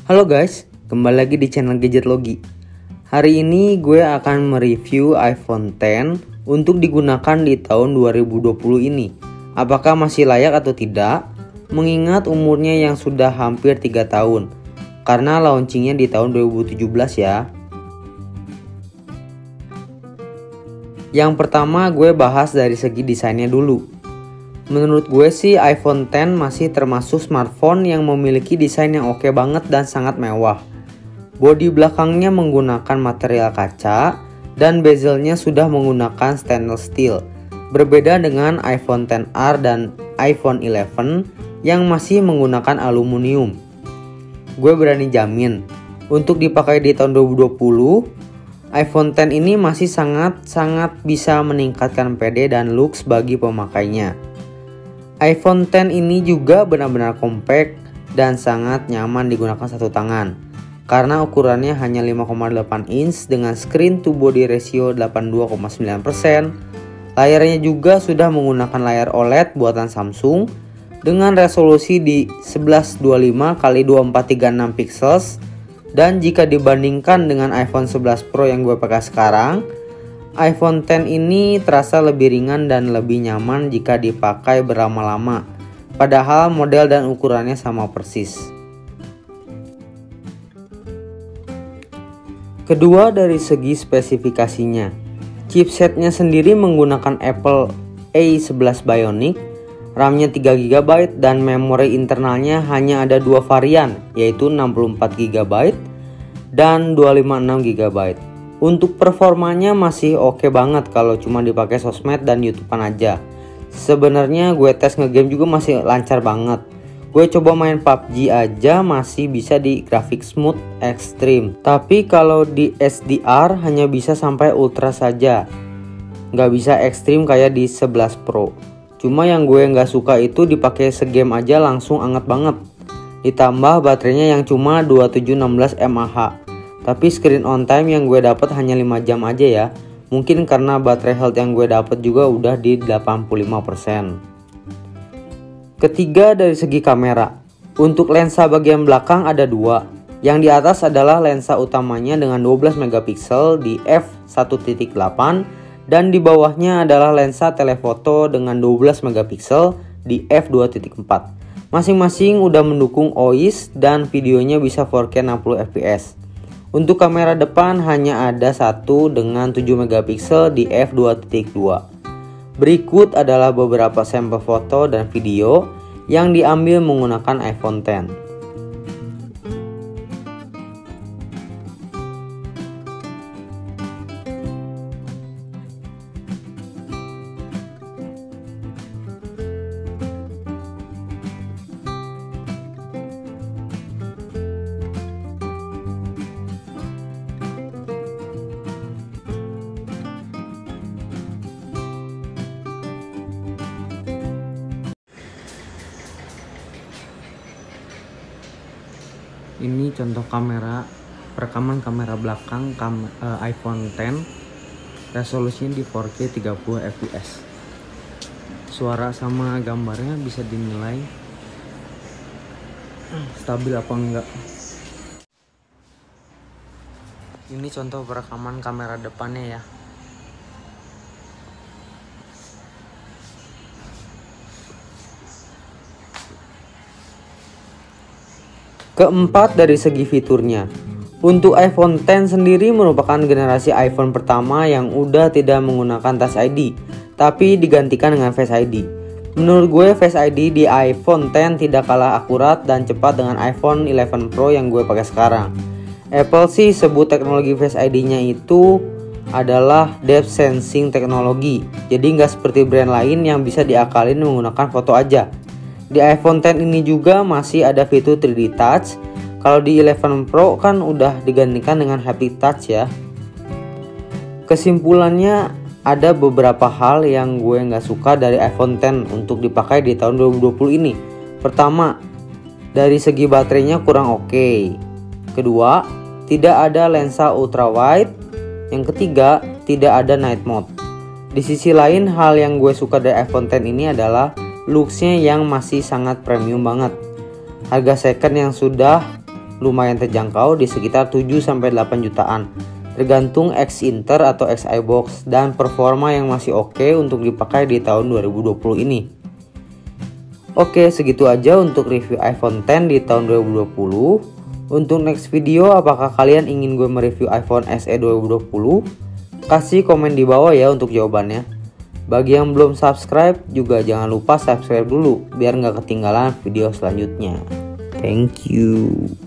Halo guys, kembali lagi di channel Gadget Logi. Hari ini gue akan mereview iPhone X untuk digunakan di tahun 2020 ini. Apakah masih layak atau tidak? Mengingat umurnya yang sudah hampir 3 tahun. Karena launchingnya di tahun 2017 ya. Yang pertama gue bahas dari segi desainnya dulu. Menurut gue sih iPhone X masih termasuk smartphone yang memiliki desain yang oke banget dan sangat mewah. Bodi belakangnya menggunakan material kaca dan bezelnya sudah menggunakan stainless steel. Berbeda dengan iPhone XR dan iPhone 11 yang masih menggunakan aluminium. Gue berani jamin, untuk dipakai di tahun 2020, iPhone X ini masih sangat bisa meningkatkan PD dan looks bagi pemakainya. iPhone X ini juga benar-benar compact dan sangat nyaman digunakan satu tangan karena ukurannya hanya 5,8 inch dengan screen to body ratio 82,9%. Layarnya juga sudah menggunakan layar OLED buatan Samsung dengan resolusi di 1125 x 2436 pixels, dan jika dibandingkan dengan iPhone 11 Pro yang gue pakai sekarang, iPhone X ini terasa lebih ringan dan lebih nyaman jika dipakai berlama-lama, padahal model dan ukurannya sama persis. Kedua, dari segi spesifikasinya, chipsetnya sendiri menggunakan Apple A11 Bionic, RAM-nya 3GB dan memori internalnya hanya ada 2 varian, yaitu 64GB dan 256GB. Untuk performanya masih oke banget kalau cuma dipakai sosmed dan YouTubean aja. Sebenarnya gue tes ngegame juga masih lancar banget. Gue coba main PUBG aja masih bisa di grafik smooth extreme. Tapi kalau di SDR hanya bisa sampai ultra saja. Nggak bisa ekstrim kayak di 11 Pro. Cuma yang gue nggak suka itu dipakai segame aja langsung anget banget. Ditambah baterainya yang cuma 2716 mAh. Tapi screen on time yang gue dapat hanya 5 jam aja ya. Mungkin karena baterai health yang gue dapat juga udah di 85%. Ketiga, dari segi kamera. Untuk lensa bagian belakang ada 2. Yang di atas adalah lensa utamanya dengan 12 megapiksel di f1.8 dan di bawahnya adalah lensa telefoto dengan 12 megapiksel di f2.4. Masing-masing udah mendukung OIS dan videonya bisa 4K 60 fps. Untuk kamera depan hanya ada satu dengan 7 megapiksel di f2.2. Berikut adalah beberapa sampel foto dan video yang diambil menggunakan iPhone X. Ini contoh kamera, perekaman kamera belakang iPhone X. Resolusinya di 4K 30 fps. Suara sama gambarnya bisa dinilai stabil apa enggak. Ini contoh perekaman kamera depannya ya. Keempat, dari segi fiturnya. Untuk iPhone X sendiri merupakan generasi iPhone pertama yang udah tidak menggunakan Touch ID, tapi digantikan dengan Face ID. Menurut gue Face ID di iPhone X tidak kalah akurat dan cepat dengan iPhone 11 Pro yang gue pakai sekarang. Apple sih sebut teknologi Face ID-nya itu adalah depth sensing teknologi. Jadi nggak seperti brand lain yang bisa diakalin menggunakan foto aja. Di iPhone X ini juga masih ada fitur 3D Touch. Kalau di 11 Pro kan udah digantikan dengan Haptic Touch ya. Kesimpulannya, ada beberapa hal yang gue nggak suka dari iPhone X untuk dipakai di tahun 2020 ini. Pertama, dari segi baterainya kurang oke. Kedua, tidak ada lensa ultra wide. Yang ketiga, tidak ada night mode. Di sisi lain, hal yang gue suka dari iPhone X ini adalah looksnya yang masih sangat premium banget. Harga second yang sudah lumayan terjangkau di sekitar 7-8 jutaan, tergantung X Inter atau X iBox dan performa yang masih oke untuk dipakai di tahun 2020 ini. Oke, segitu aja untuk review iPhone X di tahun 2020. Untuk next video, apakah kalian ingin gue mereview iPhone SE 2020? Kasih komen di bawah ya untuk jawabannya. Bagi yang belum subscribe juga jangan lupa subscribe dulu biar nggak ketinggalan video selanjutnya. Thank you.